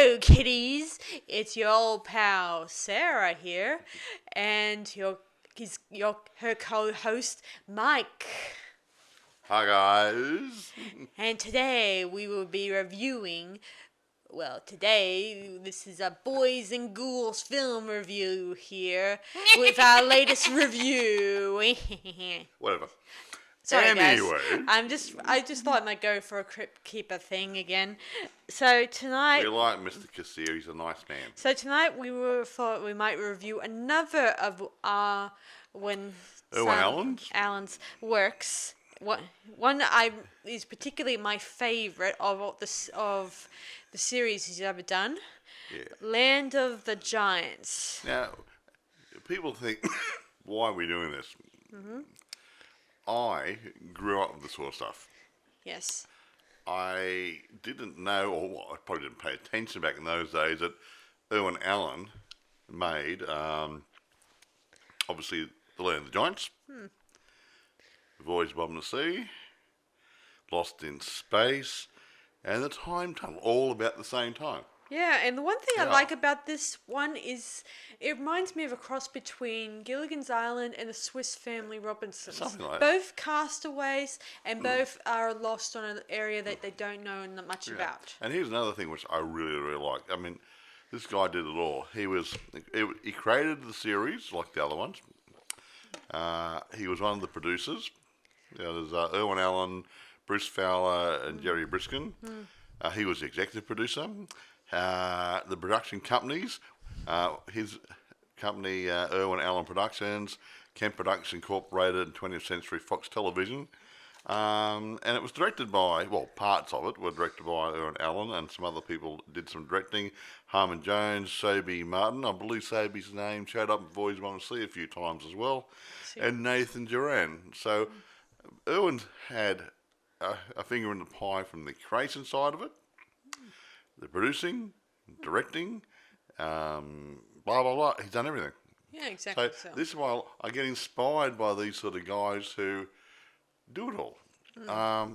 Hello, kiddies. It's your old pal Sarah here, and her co-host Mike. Hi guys. And today we will be reviewing. Well, today this is a Boys and Ghouls film review here with our latest review. Whatever. Sorry, Anyway. guys. I just thought I might go for a Crypt Keeper thing again. So tonight. We like Mr. Kassir, he's a nice man. So tonight thought we might review another of Irwin Allen's works. One is particularly my favorite of the series he's ever done. Yeah. Land of the Giants. Now, people think, why are we doing this? Mm-hmm. I grew up with this sort of stuff. Yes. I didn't know, or I probably didn't pay attention back in those days, that Irwin Allen made, obviously, The Land of the Giants, Voyage Above the Sea, Lost in Space, and The Time Tunnel, all about the same time. Yeah, and the one thing I like about this one is it reminds me of a cross between Gilligan's Island and the Swiss Family Robinsons. Something like that. Both castaways and both are lost on an area that they don't know much about. And here's another thing which I really, really like. I mean, this guy did it all. He created the series like the other ones. He was one of the producers. There's Irwin Allen, Bruce Fowler, and Jerry Briskin. He was the executive producer. The production companies, his company, Irwin Allen Productions, Kent Productions Incorporated, and 20th Century Fox Television. And it was directed by, parts of it were directed by Irwin Allen, and some other people did some directing. Harmon Jones, Sobey Martin, I believe Sobey's name showed up in Voyage Above the Sea a few times as well, and Nathan Duran. So Irwin's had a finger in the pie from the creation side of it, the producing, directing, blah, blah, blah. He's done everything. Yeah, exactly. So this is why I get inspired by these sort of guys who do it all. I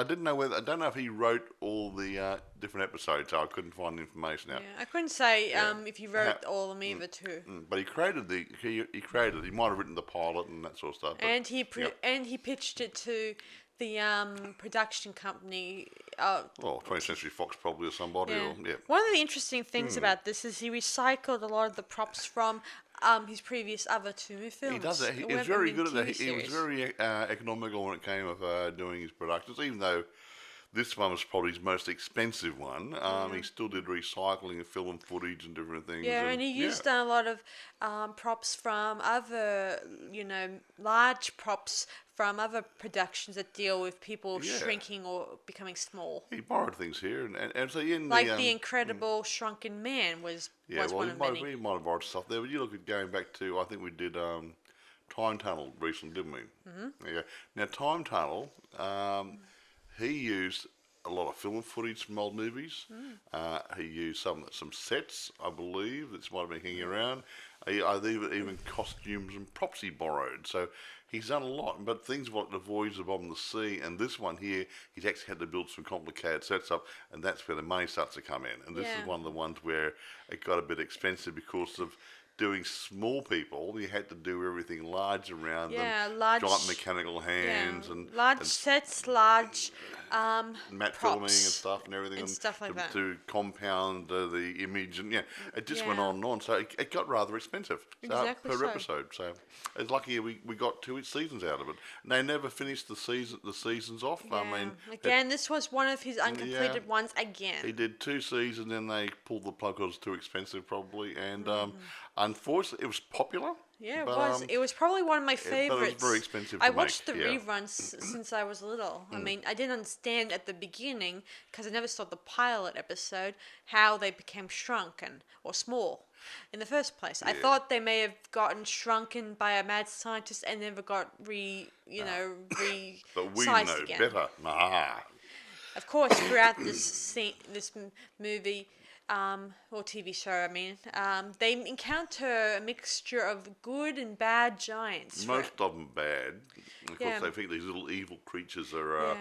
don't know if he wrote all the different episodes, so I couldn't find the information out. Yeah, I couldn't say if he wrote all of them either too. But he created he might have written the pilot and that sort of stuff. And he pitched it to the production company. 20th Century Fox probably or somebody. Yeah. One of the interesting things about this is he recycled a lot of the props from his previous other two films. He does that. He was very good at that. He was very economical when it came of doing his productions, even though this one was probably his most expensive one. He still did recycling of film footage and different things. Yeah, and he used a lot of props from other, large props from other productions that deal with people shrinking or becoming small. He borrowed things here, and so the Incredible Shrunken Man was one of many. He might have borrowed stuff there, but you look at going back to, I think we did Time Tunnel recently, didn't we? Mm-hmm. Yeah. Now Time Tunnel, he used a lot of film footage from old movies. He used some sets, I believe, that might have been hanging around. Even costumes and props he borrowed. So he's done a lot, but things like the Voyage Above the Sea and this one here, he's actually had to build some complicated sets up, and that's where the money starts to come in. And this is one of the ones where it got a bit expensive because of doing small people. You had to do everything large around them. Giant mechanical hands and large sets, large matte props filming and stuff and everything, and stuff like that to compound the image, and it just went on and on. So it got rather expensive per episode. So it's lucky we got 2 seasons out of it. And they never finished the seasons off. Yeah. I mean, this was one of his uncompleted ones again. He did 2 seasons, then they pulled the plug because it was too expensive probably, and unfortunately it was popular. Yeah, it was. It was probably one of my favorites. But it was very expensive to I watched make, the reruns since I was little. I mean, I didn't understand at the beginning, because I never saw the pilot episode, how they became shrunken or small in the first place. I thought they may have gotten shrunken by a mad scientist and never got But we resized know again. better. Nah. Of course, throughout this movie, or TV show, I mean, they encounter a mixture of good and bad giants. Most of them bad. Of course, they think these little evil creatures are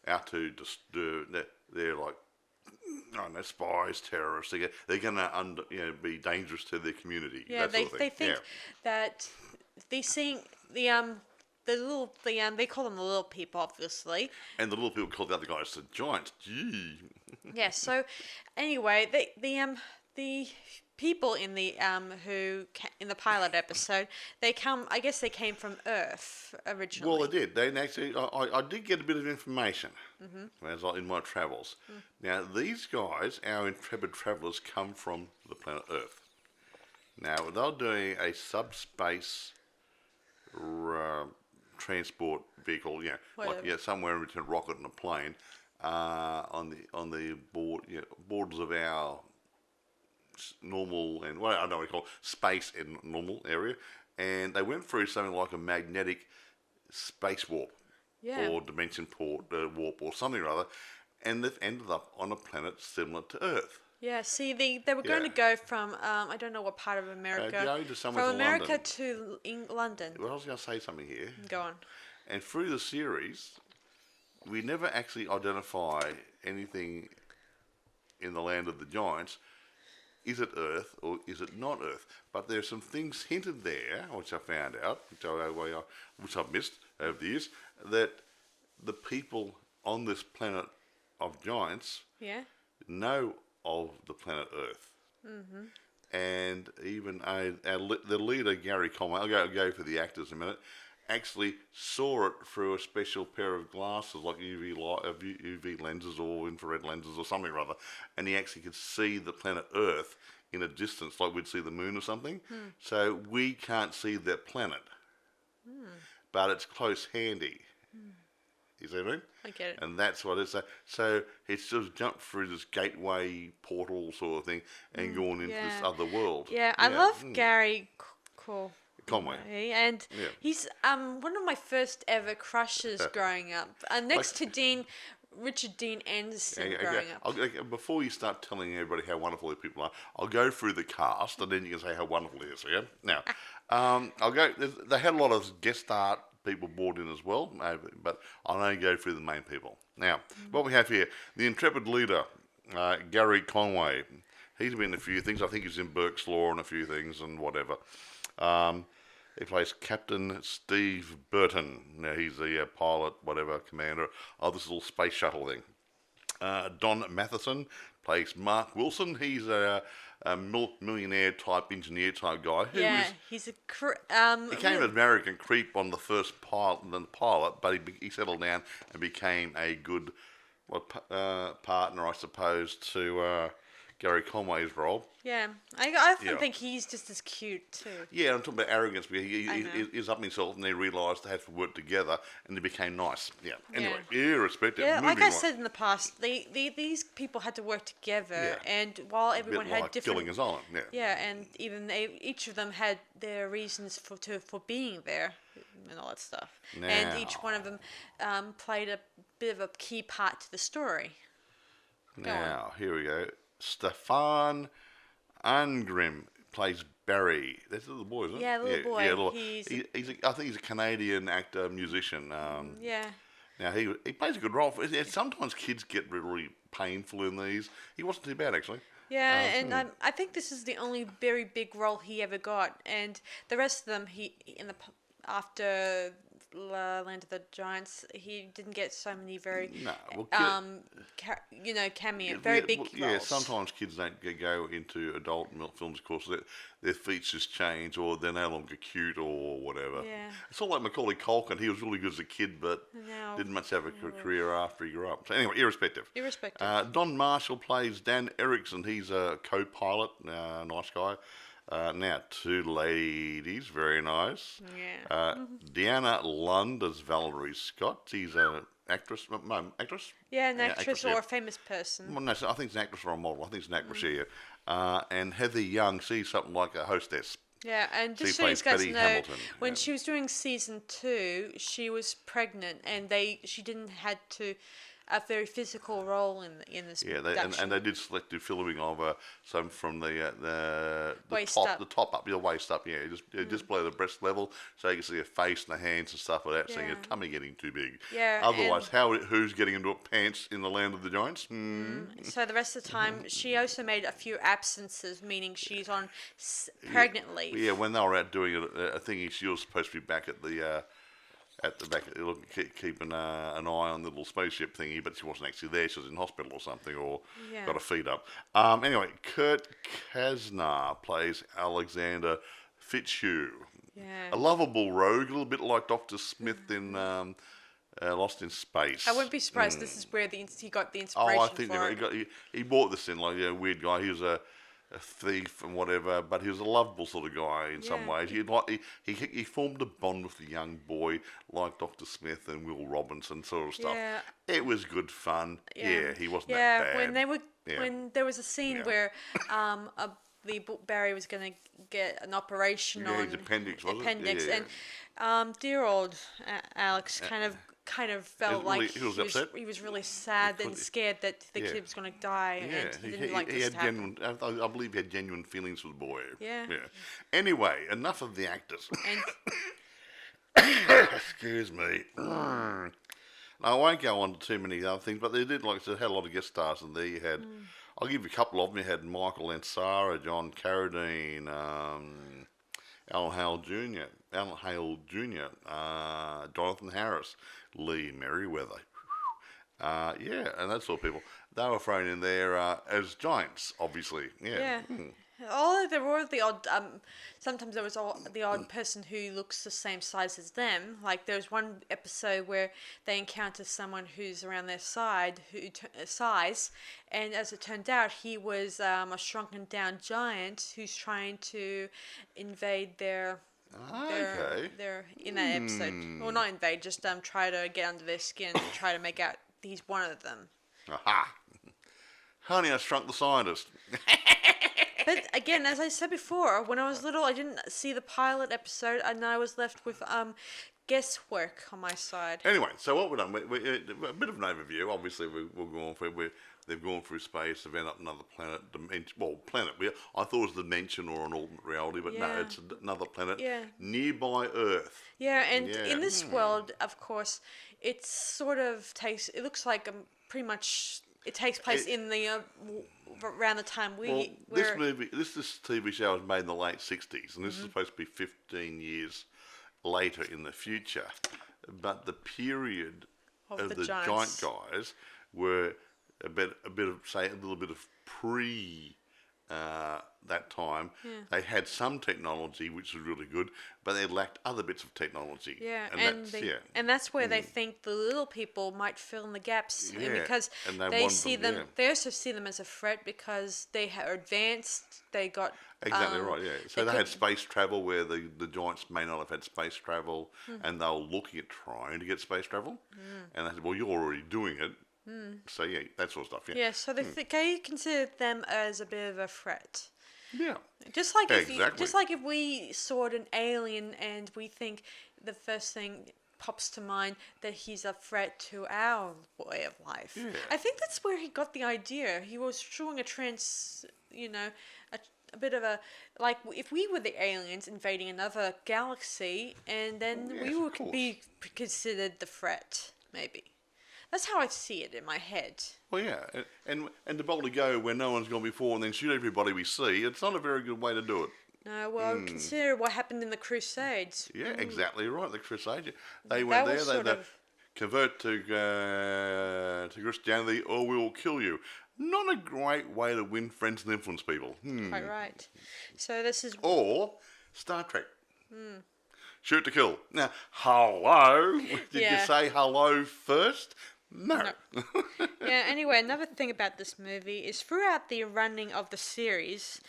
out to disturb. They're like I don't know, spies, terrorists. They're going to be dangerous to their community. Yeah, that sort of they thing. think that they seeing they call them the little people, obviously. And the little people called the other guys the giants. Gee. Yeah. So anyway, the people in the in the pilot episode, they come. I guess they came from Earth originally. Well, they did. They actually, I did get a bit of information as in my travels. Now, these guys, our intrepid travellers, come from the planet Earth. Now, they're doing a subspace transport vehicle, somewhere between a rocket and a plane, on the borders of our normal and I don't know what you call it, space and normal area, and they went through something like a magnetic space warp or dimension warp or something or other, and they've ended up on a planet similar to Earth. Yeah, see, they were going to go from I don't know what part of America, from America London. to London. Well, I was going to say something here. Go on. And through the series, we never actually identify anything in the land of the giants. Is it Earth or is it not Earth? But there's some things hinted there, which I found out, which I've missed over the years, that the people on this planet of giants know of the planet Earth. And even the leader, Gary Conway, I'll go for the actors in a minute, actually saw it through a special pair of glasses, like UV lenses or infrared lenses or something or other, and he actually could see the planet Earth in a distance, like we'd see the moon or something. So we can't see that planet, but it's close handy. You see what I mean? I get it. And that's what it is. So it's just jumped through this gateway portal sort of thing and gone into this other world. Yeah, I love Gary Conway. And he's one of my first ever crushes growing up. Next to Richard Dean Anderson growing up. Before you start telling everybody how wonderful these people are, I'll go through the cast and then you can say how wonderful it is. Yeah. Now, I'll go. They had a lot of guest star people brought in as well, but I'll only go through the main people. Now, what we have here, the intrepid leader, Gary Conway. He's been in a few things. I think he's in Burke's Law and a few things and whatever. He plays Captain Steve Burton. Now, he's the pilot, whatever, commander of this little space shuttle thing. Don Matheson plays Mark Wilson. He's a millionaire type, engineer type guy. He's a he came an American creep on the first pilot, but he settled down and became a good partner, I suppose, to Gary Conway's role. Yeah, I often think he's just as cute too. Yeah, I'm talking about arrogance because he's up himself and he realised they had to work together and they became nice. Yeah. Anyway, irrespective. Yeah, like I said in the past, these people had to work together, and while everyone had like different. Killing His Island. Yeah. Yeah, and even each of them had their reasons for being there, and all that stuff. Now, and each one of them played a bit of a key part to the story. Now, here we go. Stefan Angrim plays Barry. That's the little boy, isn't it? Yeah, little boy. Yeah, I think he's a Canadian actor, musician. Now, he plays a good role. Sometimes kids get really painful in these. He wasn't too bad, actually. Yeah, and I think this is the only very big role he ever got. And the rest of them, after Land of the Giants, he didn't get so many very cameo, very big roles. Yeah, sometimes kids don't go into adult films, of course. Their features change, or they're no longer cute, or whatever. Yeah. It's all like Macaulay Culkin. He was really good as a kid, but didn't much have a career after he grew up. So anyway, irrespective. Don Marshall plays Dan Erickson. He's a co-pilot, nice guy. Now, two ladies, very nice. Yeah. Deanna Lund as Valerie Scott. She's an actress. Actress? Yeah, an actress or a famous person. Well, no, I think it's an actress or a model. I think it's an actress here. And Heather Young, she's something like a hostess. Yeah, and just so you guys know, when she was doing season 2, she was pregnant, and she didn't had to. a very physical role in this Yeah, production. and they did selective filming of some from the Waist top, up. the top up, your waist up. Yeah, just below the breast level, so you can see a face and the hands and stuff without seeing your Yeah. tummy getting too big. Yeah, Otherwise, who's getting into pants in the land of the giants? So the rest of the time, she also made a few absences, meaning she's on pregnant leave. Yeah, when they were out doing a thingy, she was supposed to be back at the back, keeping an eye on the little spaceship thingy, but she wasn't actually there. She was in hospital or something, or got her feet up. Anyway, Kurt Kasner plays Alexander Fitzhugh. Yeah. A lovable rogue, a little bit like Dr. Smith in Lost in Space. I wouldn't be surprised. This is where he got the inspiration I think for it. he bought this in, like, weird guy. He was a thief and whatever, but he was a lovable sort of guy in some ways. He formed a bond with the young boy, like Dr. Smith and Will Robinson sort of stuff. Yeah. It was good fun. Yeah, he wasn't Yeah, that bad. when there was a scene where Barry was going to get an operation on his appendix, was it? appendix, Yeah. and dear old Alex kind of felt like he was upset. He was really sad and scared that the kid was going to die, and he didn't like this to happen. I believe he had genuine feelings for the boy. Yeah. Anyway, enough of the actors. And Excuse me. I won't go on to too many other things, but they did, like I said, had a lot of guest stars in there. You had, I'll give you a couple of them. You had Michael Ansara, John Carradine, Alan Hale Jr., Jonathan Harris, Lee Merriweather. And that sort of people. They were thrown in there as giants, obviously. Yeah. There were the odd. Sometimes there was the odd person who looks the same size as them. Like there was one episode where they encounter someone who's around their size, and as it turned out, he was a shrunken down giant who's trying to invade their in that episode. Well, not invade, just try to get under their skin and try to make out he's one of them. Aha! Honey, I Shrunk the Scientist. But again, as I said before, when I was little, I didn't see the pilot episode, and I was left with guesswork on my side. Anyway, so what we've done, a bit of an overview. Obviously, we'll go on through. They've gone through space. They've ended up another planet. Planet. I thought it was a dimension or an alternate reality, but no, it's another planet nearby Earth. Yeah, and in this world, of course, it sort of takes. It looks like pretty much. It takes place in the around the time this TV show was made in the late '60s, and this is supposed to be 15 years later in the future. But the period of the giant guys were a little bit of pre that time. They had some technology which was really good, but they lacked other bits of technology. And that's where they think the little people might fill in the gaps, because they see them. They also see them as a threat because they are advanced. They got exactly right. Yeah, so they had space travel where the giants may not have had space travel, and they were looking at trying to get space travel, and they said, "Well, you're already doing it." So that sort of stuff. So they consider them as a bit of a threat. Yeah. Just like if we saw an alien and we think the first thing pops to mind that he's a threat to our way of life. Yeah. I think that's where he got the idea. He was showing a bit of a, like, if we were the aliens invading another galaxy, and then we would be considered the threat, maybe. That's how I see it in my head. Well, yeah, and to boldly go where no one's gone before and then shoot everybody we see, it's not a very good way to do it. No, well, consider what happened in the Crusades. Yeah, exactly right, the Crusades. They went there, they convert to Christianity or we will kill you. Not a great way to win friends and influence people. Quite right. So this is... Or Star Trek. Shoot to kill. Now, hello? Did you say hello first? No. Anyway, another thing about this movie is throughout the running of the series,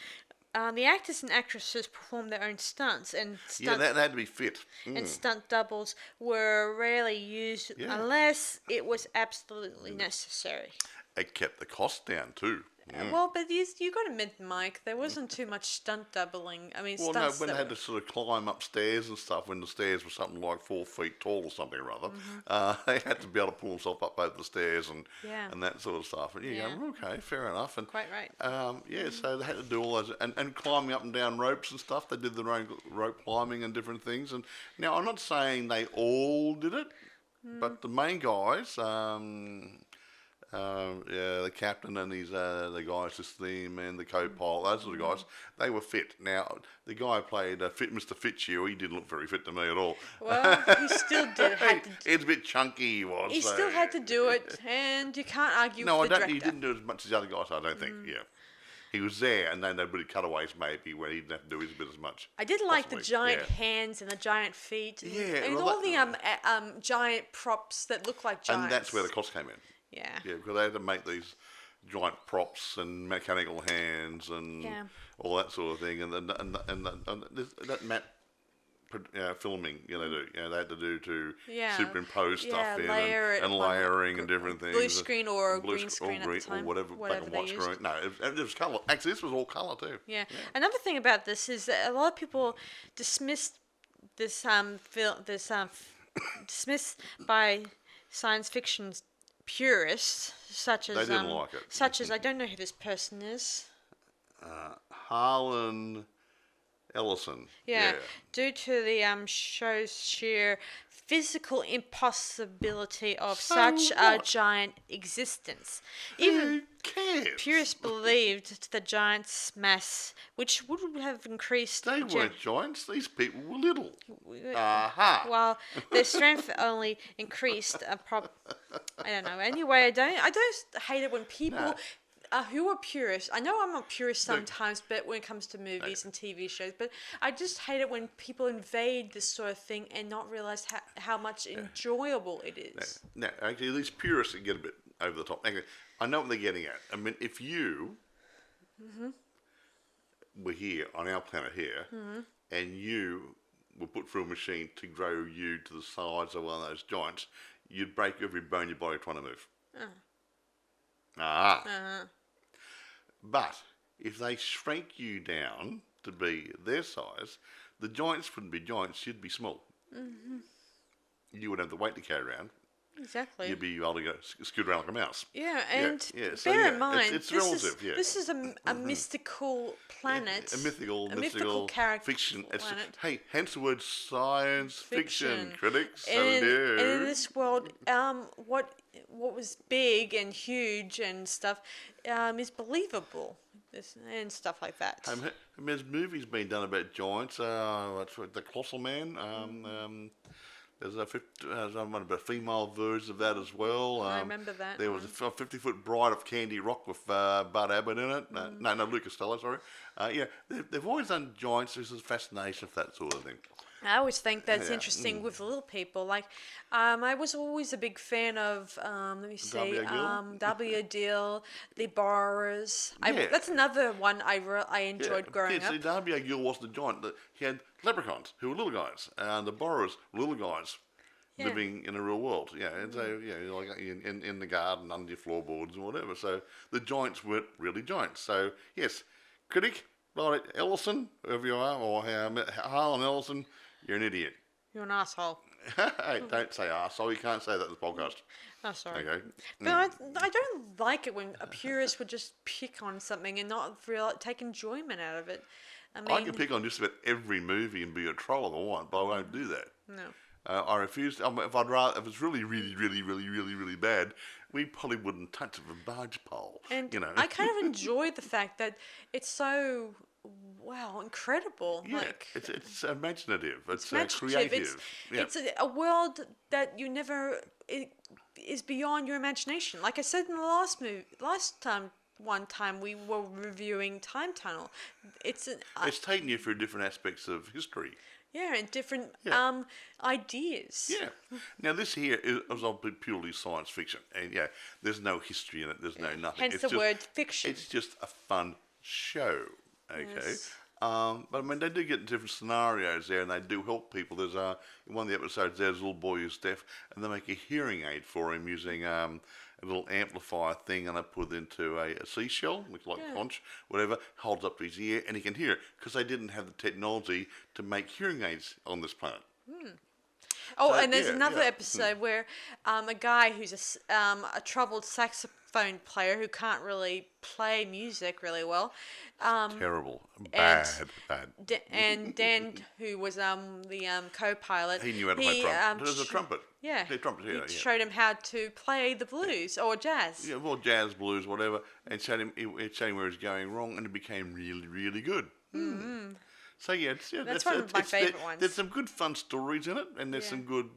the actors and actresses performed their own stunts. That had to be fit. And stunt doubles were rarely used unless it was absolutely necessary. It kept the cost down too. Well, but you got to admit, Mike, there wasn't too much stunt doubling. I mean, Well, no, stunts when they that had to sort of climb upstairs and stuff, when the stairs were something like 4 feet tall or something or other, they had to be able to pull themselves up over the stairs Yeah. and that sort of stuff. And you Yeah. go, okay, fair enough. And Quite right. so they had to do all those and climbing up and down ropes and stuff. They did their own rope climbing and different things. And now I'm not saying they all did it, but the main guys. The captain and his the guys, just theme and the co-pilot, those sort of guys, they were fit. Now the guy who played Mr. Fitzhugh, he didn't look very fit to me at all. Well, he still had to. It's a bit chunky. He was. He still had to do it, and you can't argue No, with the I don't. director. He didn't do as much as the other guys. I don't think. Yeah, he was there, and then they would cutaways maybe where he didn't have to do his bit as much. I did like the possibly, giant yeah. hands and the giant feet, and, Yeah, and well, all the giant props that look like giants. And that's where the cost came in. Yeah. Yeah, because they had to make these giant props and mechanical hands and Yeah. all that sort of thing, and that map filming, they do. They had to do to superimpose stuff in layer it and on layering and different things. blue screen or Blue green screen at the time, or whatever black and they white used. screen. No, it was colour. Actually, this was all colour too. Yeah. Another thing about this is that a lot of people dismissed this dismissed by science fiction purists, such as They didn't like it. such as I don't know who this person is. Harlan Ellison. Yeah, due to the show's sheer physical impossibility of such a giant existence. Even Who cares? purists believed the giant's mass, which would have increased. They weren't giants. These people were little. Aha. While their strength only increased. I don't know. Anyway, I don't hate it when people. Who are purists? I know I'm a purist sometimes, but when it comes to movies and TV shows, but I just hate it when people invade this sort of thing and not realize how much enjoyable it is. No, actually, these purists get a bit over the top. Actually, I know what they're getting at. I mean, if you were here on our planet here, and you were put through a machine to grow you to the size of one of those giants, you'd break every bone in your body trying to move. But if they shrank you down to be their size, the giants wouldn't be giants, you'd be small. You wouldn't have the weight to carry around. Exactly. You'd be able to go scoot around like a mouse. Yeah, and So, bear in mind, it's relative. This is a mystical planet. A mythical character fiction. planet. Hey, hence the word science fiction, critics. And in this world, what was big and huge and stuff is believable. And stuff like that. I mean, there's movies being done about giants. What's the Colossal Man? There's one about female version of that as well. I remember that. There was a 50-foot Bride of Candy Rock with Bud Abbott in it. No, Luke Costello, sorry. They've always done giants. There's a fascination for that sort of thing. I always think that's interesting with little people. Like, I was always a big fan of, let me see, W. Dill, The Borrowers. That's another one I enjoyed growing up. See, W. Gill wasn't a giant. He had leprechauns who were little guys, and the Borrowers were little guys living in the real world. And so like in the garden under your floorboards and whatever. So the giants weren't really giants. So yes, critic, right, Ellison, whoever you are, or Harlan Ellison. You're an idiot. You're an asshole. Hey, don't say arsehole. You can't say that in the podcast. Oh, sorry. Okay. But I don't like it when a purist would just pick on something and not take enjoyment out of it. I can pick on just about every movie and be a troll if I want, but I won't do that. No. I refuse. If it's really, really, really, really, really, really bad, we probably wouldn't touch it with a barge pole. And I kind of enjoy the fact that it's so incredible. Yeah, like, it's imaginative. It's imaginative. creative. It's a world that you never is beyond your imagination. Like I said in the one time we were reviewing Time Tunnel. It's taking you through different aspects of history. Yeah, and different ideas. Yeah. Now this here is purely science fiction, and there's no history in it. There's no nothing. Hence the word fiction. It's just a fun show. Okay. Yes. But I mean, they do get different scenarios there, and they do help people. There's in one of the episodes, there's a little boy who's deaf, and they make a hearing aid for him using a little amplifier thing, and they put it into a seashell, which like conch, whatever, holds up to his ear, and he can hear it because they didn't have the technology to make hearing aids on this planet. Oh, So, and there's yeah, another yeah. episode where a guy who's a troubled saxophone player who can't really play music really well. Terrible, and bad. And Dan, who was the co-pilot, He knew how to play trumpet. There's a trumpet. Yeah, Yeah, trumpet. Yeah, he showed him how to play the blues or jazz. Yeah, well, jazz, blues, whatever, and showed him where he's going wrong, and it became really, really good. Mm-hmm. So yeah, That's one of my favourite ones. There's some good fun stories in it, and there's some good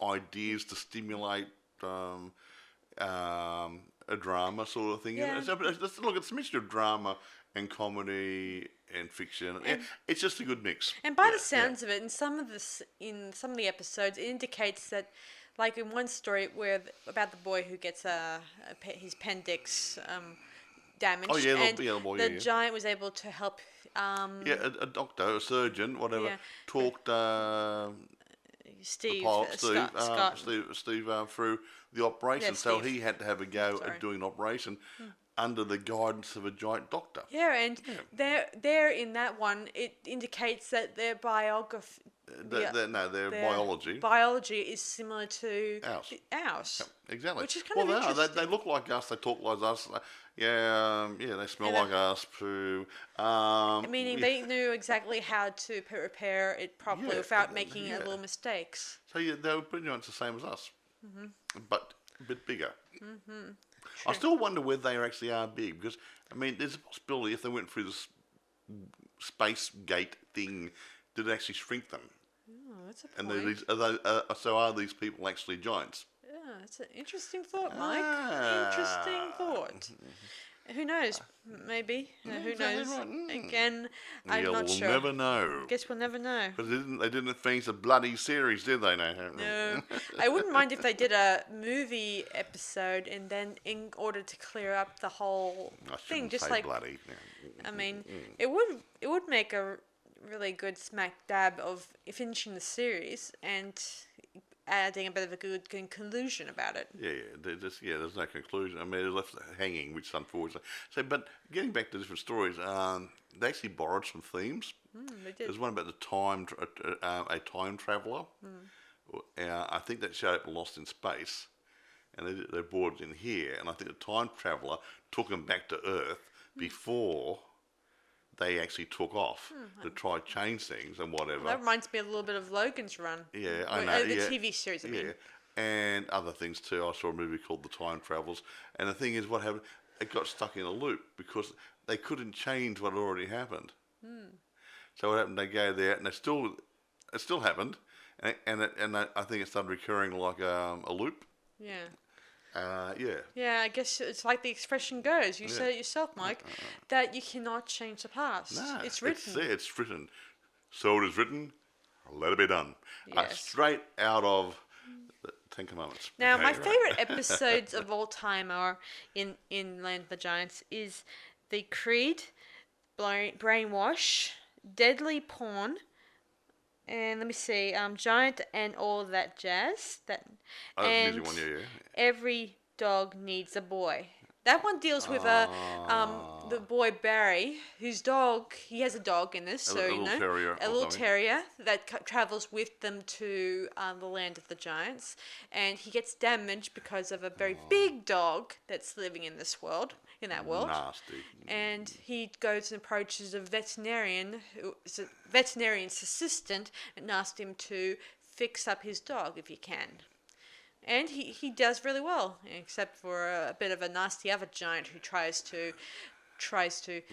ideas to stimulate a drama sort of thing. Yeah. So, but look, it's a mixture of drama and comedy and fiction. It's just a good mix. And by the sounds of it, in some of the episodes, it indicates that, like in one story about the boy who gets his appendix damaged, Oh yeah, and the boy, the giant was able to help. A doctor, a surgeon, whatever, talked Steve, the pilot, Scott. Steve through the operation, Yeah, so Steve. he had to have a go at doing an operation under the guidance of a giant doctor. Yeah, and there in that one, it indicates that their biography. Their biology. Biology is similar to Ours. Ours. Exactly. Which is kind of interesting. They look like us. They talk like us. They smell like us. Poo. Meaning they knew exactly how to prepare it properly without making little mistakes. So they were pretty much the same as us, but a bit bigger. Mm-hmm. I still wonder whether they actually are big, because I mean, there's a possibility if they went through this space gate thing, did it actually shrink them? Oh, that's a And point. so are these people actually giants? Yeah, that's an interesting thought, Mike. Interesting thought. Who knows? Maybe. Who knows? Right. Again, I'm not sure. We'll never know. Guess we'll never know. Because they didn't finish a bloody series, did they? No. I wouldn't mind if they did a movie episode and then in order to clear up the whole thing, just like bloody. I mean, it would make a really good smack dab of finishing the series and adding a bit of a good conclusion about it. There's no conclusion. I mean, it left hanging, which is unfortunate. So, but getting back to different stories, they actually borrowed some themes. They did. There's one about a time traveller. I think that showed up in Lost in Space, and they brought it in here. And I think the time traveller took them back to Earth before they actually took off to try to change things and whatever. That reminds me a little bit of Logan's Run. Yeah, I know. The TV series, I mean. Yeah, and other things too. I saw a movie called The Time Travellers, and the thing is, what happened? It got stuck in a loop because they couldn't change what had already happened. So what happened? They go there, and it still happened, and I think it started recurring like a loop. Yeah. Yeah, I guess it's like the expression goes. You said it yourself, Mike, that you cannot change the past. Nah, it's written. It's written. So it is written. Let it be done. Yes. Straight out of the Ten Commandments. Now, Okay, my right. favourite episodes of all time are in Land of the Giants is the Creed, Brainwash, Deadly Porn, and let me see, Giant and All That Jazz. And Music one, yeah. Every Dog Needs a Boy. That one deals with the boy Barry, whose dog, he has a dog in this, terrier a little terrier that travels with them to the land of the giants, and he gets damaged because of a very big dog that's living in that world. Nasty. And he goes and approaches a veterinarian, who is a veterinarian's assistant, and asks him to fix up his dog if he can. And he does really well, except for a bit of a nasty other giant who tries to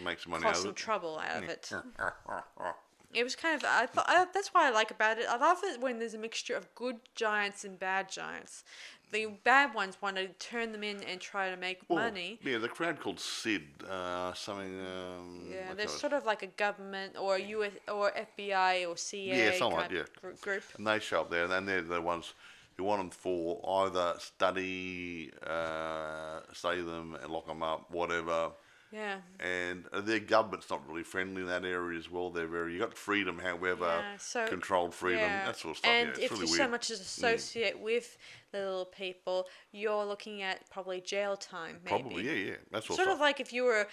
Make some money cause out of some it. trouble out of it. It was kind of that's what I like about it. I love it when there's a mixture of good giants and bad giants. The bad ones want to turn them in and try to make money. Yeah, the crowd called Sid, something. They're sort of like a government or US or FBI or CIA group. And they show up there, and they're the ones who want them for either study them and lock them up, whatever, Yeah. And their government's not really friendly in that area as well. You got freedom, however, controlled freedom, that sort of stuff. And it's if really you weird. so much as associate with the little people, you're looking at probably jail time, maybe. Probably, yeah. That's sort of like if you were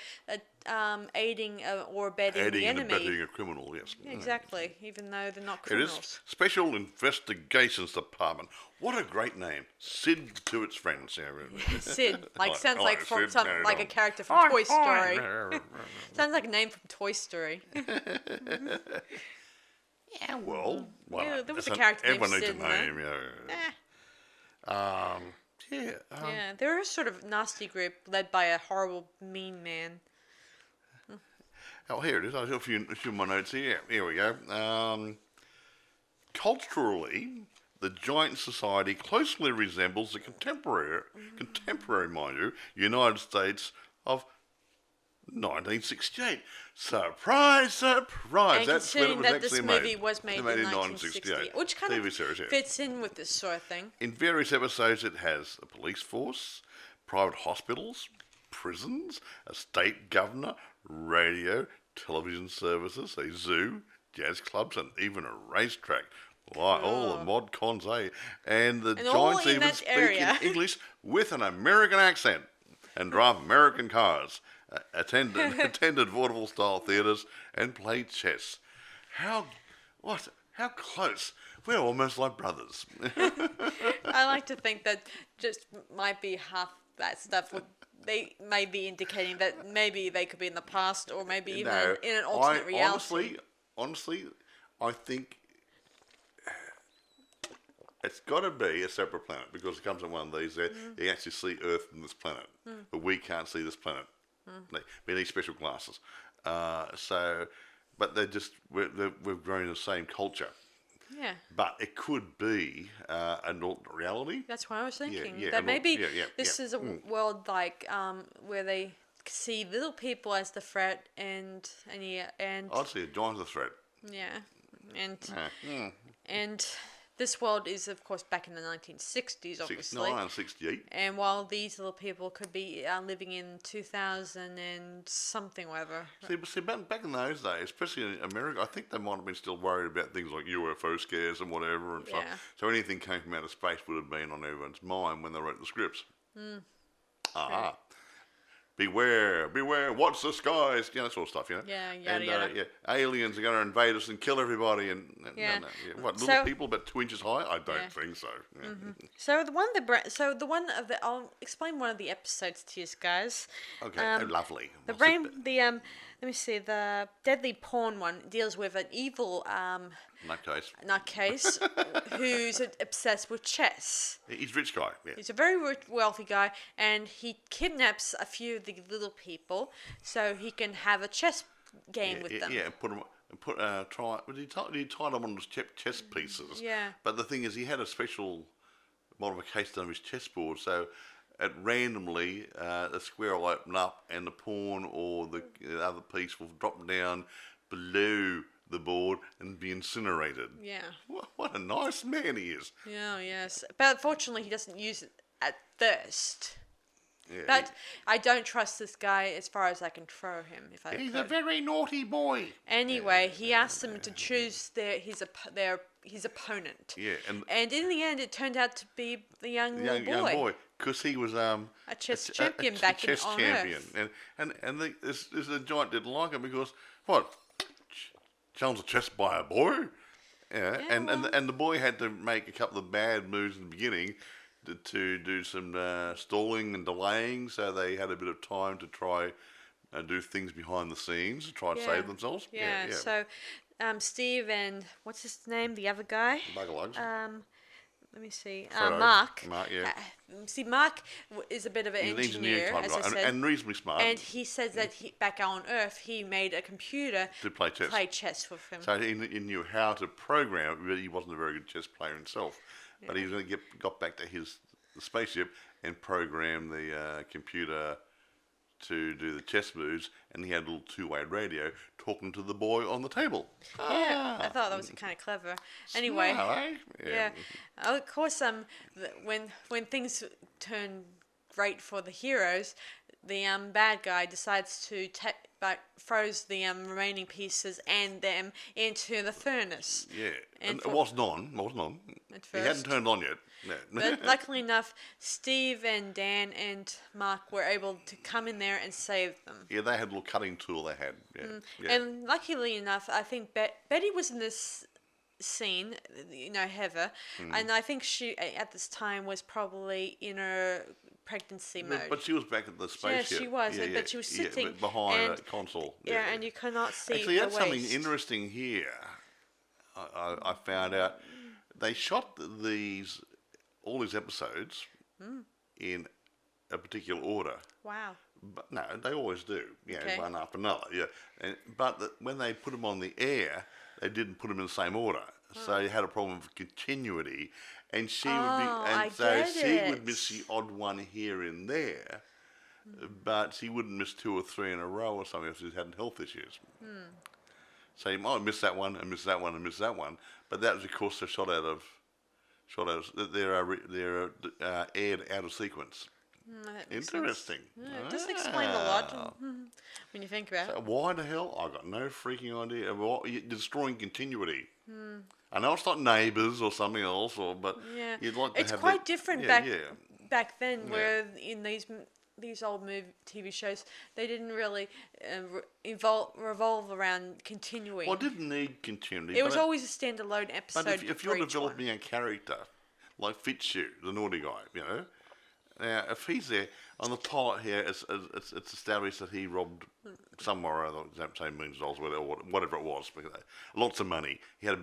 aiding or abetting the enemy. Abetting a criminal, yes. Exactly, even though they're not It criminals. is Special Investigations Department. What a great name. Sid to its friends. Yeah. Sid, sounds like from Sid, like a character from Toy Story. Story. Sounds like a name from Toy Story. Yeah, well, there was a character named everyone needs Sid, a name, yeah, they're a sort of nasty group led by a horrible, mean man. Oh, here it is. I have a few of my notes here. Here we go. Culturally, the giant society closely resembles the contemporary, mind you, United States of 1968. Surprise, surprise! And That's when it considering was that actually this movie was made in 1968, which kind TV of series, yeah. fits in with this sort of thing. In various episodes, it has a police force, private hospitals, prisons, a state governor, radio, television services, a zoo, jazz clubs, and even a racetrack. Wow, all the mod cons, eh? And the giants even speak in English with an American accent and drive American cars, attended vaudeville-style theatres, and played chess. How close? We're almost like brothers. I like to think that just might be half that stuff. They may be indicating that maybe they could be in the past, or maybe even in an alternate reality. Honestly, I think it's got to be a separate planet, because it comes on one of these. You actually see Earth from this planet, but we can't see this planet. We need special glasses. But we've grown in the same culture. Yeah. But it could be an alternate reality. That's what I was thinking. Yeah, that maybe this is a world like where they see little people as the threat, and I'd see a giant as a threat. Yeah, and this world is, of course, back in the 1960s, obviously. 1968. And while these little people could be living in 2000 and something, whatever. See, back in those days, especially in America, I think they might have been still worried about things like UFO scares and whatever. And so anything came from outer space would have been on everyone's mind when they wrote the scripts. Aha. Beware, watch the skies, that sort of stuff, Yeah, aliens are going to invade us and kill everybody, and what, little people about 2 inches high? I don't think so. Yeah. So I'll explain one of the episodes to you guys. Okay, lovely. Let me see, the Deadly Porn one deals with an evil nutcase who's obsessed with chess. He's a rich guy. Yeah. He's a very wealthy guy, and he kidnaps a few of the little people so he can have a chess game with them. Yeah, he tied them on his chess pieces. Yeah. But the thing is, he had a special modification on his chessboard, so randomly a square will open up and the pawn or the other piece will drop down below the board and be incinerated. Yeah. What a nice man he is. Yeah, yes. But fortunately, he doesn't use it at first. Yeah, but I don't trust this guy as far as I can throw him. He's a very naughty boy. Anyway, he asked them to choose his opponent. Yeah, and in the end, it turned out to be the young boy. Because he was a chess champion back on Earth. And this the giant didn't like him because challenge a chess by a boy. Yeah, and the boy had to make a couple of bad moves in the beginning to do some stalling and delaying, so they had a bit of time to try and do things behind the scenes to try to save themselves. Yeah. So Steve and what's his name, the other guy? Bugalugs. Let me see. Mark. Mark, yeah. See, Mark is a bit of an engineer, type, as right, I said, and reasonably smart. And he says that back on Earth, he made a computer to play chess with him. So he knew how to program it, but he wasn't a very good chess player himself. Yeah. But he got back to the spaceship and programmed the computer to do the chess moves, and he had a little two-way radio talking to the boy on the table. Yeah, I thought that was kind of clever. Anyway, smart, eh? Yeah. Of course, when things turn great for the heroes, the bad guy decides to throws the remaining pieces and them into the furnace. Yeah, and for- it wasn't on. At He hadn't first. turned on yet. Yeah. But luckily enough, Steve and Dan and Mark were able to come in there and save them. Yeah, they had a little cutting tool they had. Yeah. Yeah. And luckily enough, I think Betty was in this scene, Heather, and I think she at this time was probably in her pregnancy mode. But she was back at the spaceship. Yeah, she was, but she was sitting but behind and- a console. Yeah, and you cannot see Actually, her that's something waist. interesting here. I found out they shot all these episodes in a particular order. Wow. But no, they always do. Yeah, Okay. one after another. Yeah, but when they put them on the air, they didn't put them in the same order. So you had a problem with continuity, and she would be, I and so get she would it. miss the odd one here and there, but she wouldn't miss 2 or 3 in a row or something if she had health issues. So you might miss that one and miss that one and miss that one, but that was of course they're they're aired out of sequence. That makes sense. Interesting. Yeah, it does explain a lot Wow. when you think about it. Why the hell? I got no freaking idea. You're destroying continuity. I know it's not Neighbours or something else, but Yeah, you'd like to it's have quite that- different yeah, back then, Yeah. where in these old TV shows they didn't really revolve around continuing. Well, it didn't need continuity. It was but always a standalone episode. But if for you're each developing one. a character like Fitzhugh, the naughty guy, now if he's there on the pilot here, it's established that he robbed somewhere or other, don't say millions of dollars, whatever it was, lots of money.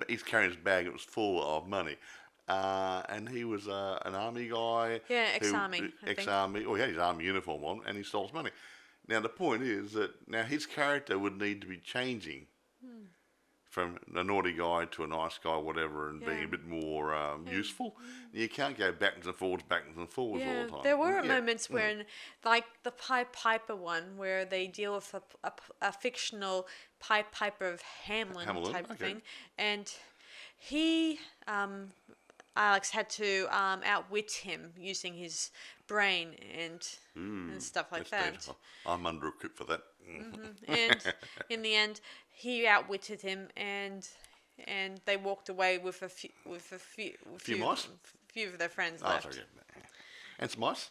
He's carrying his bag; it was full of money. And he was an army guy. Yeah, ex-army, I think. Ex-army. Well, he had his army uniform on, and he stole his money. Now the point is that now his character would need to be changing from a naughty guy to a nice guy, whatever, and being Yeah. a bit more useful. You can't go backwards and forwards all Yeah, the time. there were moments when, like the Pied Piper one, where they deal with a fictional Pied Piper of Hamlin type of okay. thing, and he, Alex had to outwit him using his brain and stuff like that. That's I'm under equipped for that. And in the end, he outwitted him, and they walked away with a few mice? few of their friends Oh, left. sorry, yeah. And some mice?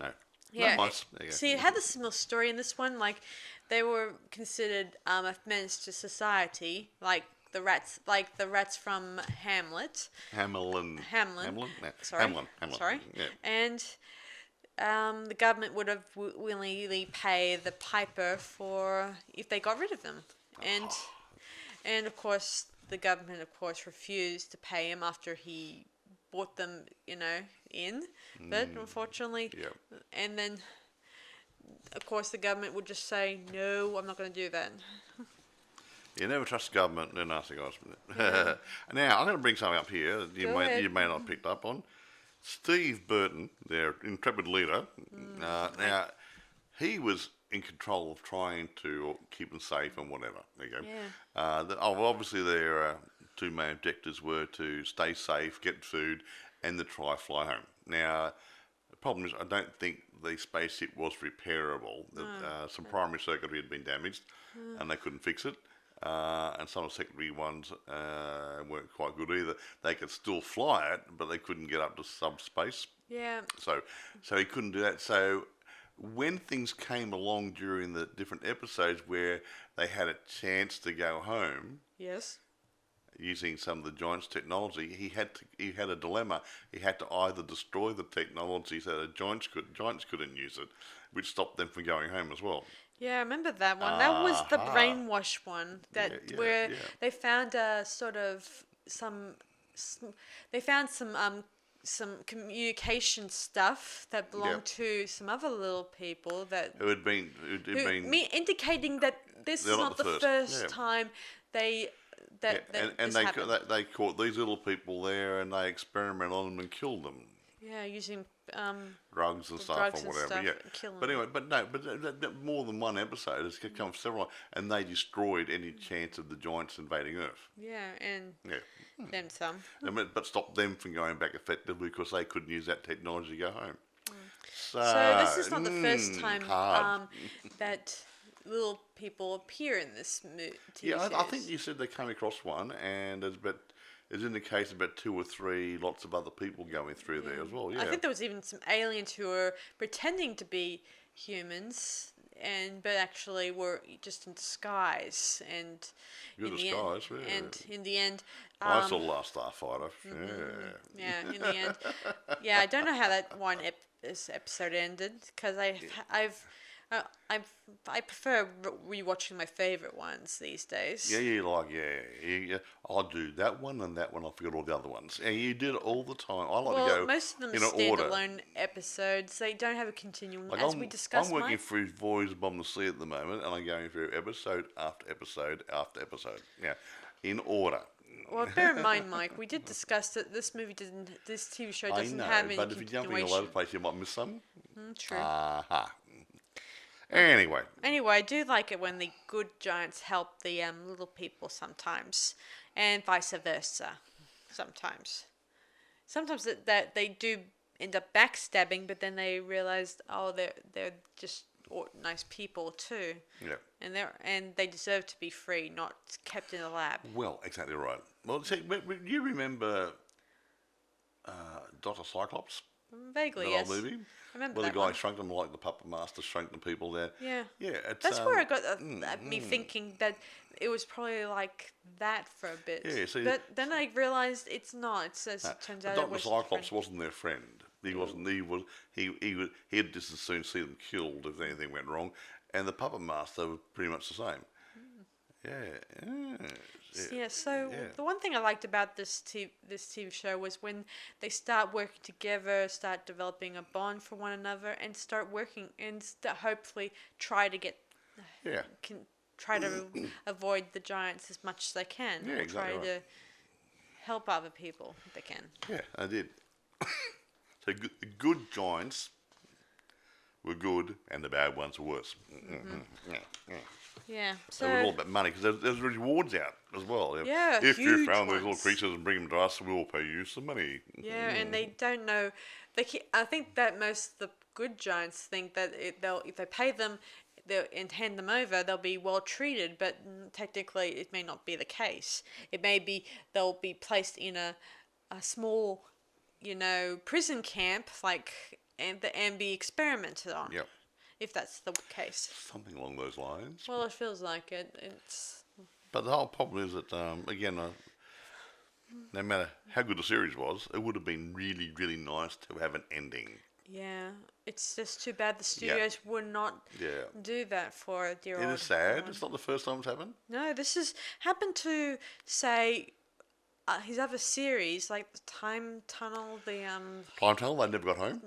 No. Yeah, No mice. There you go. see, it had a similar story in this one. Like, they were considered a menace to society, like the rats from Hamlet. Hamlin. No, sorry. Hamlin. Sorry. Yeah. And the government would have willingly pay the piper for if they got rid of them, and of course the government refused to pay him after he bought them, in. But unfortunately, Yep. and then of course the government would just say, no, I'm not going to do that. You never trust government, they're nasty guys. Now, I'm going to bring something up here that Go ahead. you may not have picked up on. Steve Burton, their intrepid leader, now, he was in control of trying to keep them safe and whatever. There you go. Yeah. Obviously, their 2 main objectives were to stay safe, get food, and to try fly home. Now, the problem is I don't think the spaceship was repairable. Some primary circuitry had been damaged, and they couldn't fix it. And some of the secondary ones weren't quite good either. They could still fly it, but they couldn't get up to subspace. Yeah. So he couldn't do that. So when things came along during the different episodes where they had a chance to go home Yes. using some of the Giants' technology, he had a dilemma. He had to either destroy the technology so the Giants couldn't use it, which stopped them from going home as well. Yeah, I remember that one. That was the Aha. brainwash one. That Yeah, where yeah. they found some communication stuff that belonged to some other little people that It had been indicating that this is They're not not the the first first. Yeah. time that and this happened. they caught these little people there and they experimented on them and killed them. Yeah, using Drugs and stuff drugs or and whatever, stuff yeah. and killing But them. anyway, but more than one episode. It's come several, and they destroyed any chance of the Giants invading Earth. Yeah, and Yeah, then some. but stopped them from going back effectively because they couldn't use that technology to go home. So this is not the first time hard. that little people appear in this TV Yeah, I think series. you said they came across one, and there's indicates about 2 or 3 lots of other people going through there as well. I Yeah, think there was even some aliens who were pretending to be humans, but actually were just in disguise. And good disguise. Yeah. in the end, I saw the Last Starfighter. yeah, in the end, yeah, I don't know how that this episode ended because uh, I've I prefer rewatching my favorite ones these days. Yeah. I'll do that one and that one. I'll forget all the other ones. And you did it all the time. I like to Well, go most of them in are an order. standalone episodes. They don't have a continuum, Like as we discussed, I'm working Mike. through Voyage Bomb the Sea at the moment, and I'm going through episode after episode after episode. Yeah, in order. Well, bear in mind, Mike, we did discuss that this TV show I doesn't know, have any but if you're jumping all over continuation. the place, you might miss some. True. Aha. Anyway, Anyway, I do like it when the good giants help the little people sometimes, and vice versa. Sometimes that they do end up backstabbing, but then they realize, oh, they're just nice people too, yeah. and they deserve to be free, not kept in a lab. Well, exactly right. Well, see, you remember Dr. Cyclops? Vaguely, That yes. old movie? I remember Where that the guy one. shrunk them like the puppet master shrunk the people there. Yeah. Yeah, it's, That's where I got me thinking that it was probably like that for a bit. Yeah, see- but then I realized it's not. It's as it turns out it Dr. was Cyclops different. wasn't their friend. He wasn't. He'd just as soon see them killed if anything went wrong. And the puppet master was pretty much the same. Yeah. Yeah, so yeah. the one thing I liked about this TV show was when they start working together, start developing a bond for one another, and start working and hopefully try to get Yeah. try to avoid the giants as much as they can. Yeah, or exactly try right. to help other people if they can. Yeah, I did. So the good giants were good, and the bad ones were worse. Yeah. Yeah, So it was all so about money because there's rewards out as well. Yeah, If you huge found these little ones. creatures and bring them to us, we'll pay you some money. yeah, and they don't know. I think that most of the good giants think that if they pay them, and hand them over, they'll be well treated. But technically, it may not be the case. It may be they'll be placed in a small, prison camp, and be experimented on. Yep. If that's the case. Something along those lines. Well, it feels like it. It's But the whole problem is that, no matter how good the series was, it would have been really, really nice to have an ending. yeah. It's just too bad the studios would not Yeah. do that for a dear It old is sad. one. It's not the first time it's happened. No, this has happened to say his other series, like the Time Tunnel, the Time Tunnel, they never got home.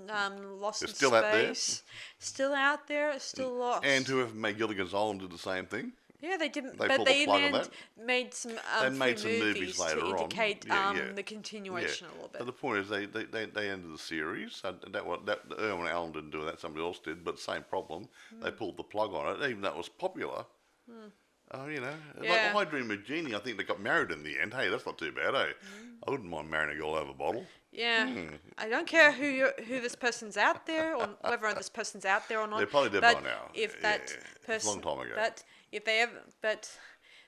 Lost They're in still out there. Space, still out there, still lost. And whoever made Gilligan's Island did the same thing. yeah, they didn't, They but pulled the they plug on made some They made few some movies later to on. indicate Yeah, yeah. the continuation a little bit. But the point is, they ended the series. That Irwin Allen didn't do that. Somebody else did, but same problem. They pulled the plug on it, even though it was popular. Yeah. Like My Dream of Jeannie, I think they got married in the end. Hey, that's not too bad, eh? I wouldn't mind marrying a girl over a bottle. Yeah, I don't care who this person's out there, or whether this person's out there or not. They're probably dead but by now. If Yeah, that it's a person, long time ago.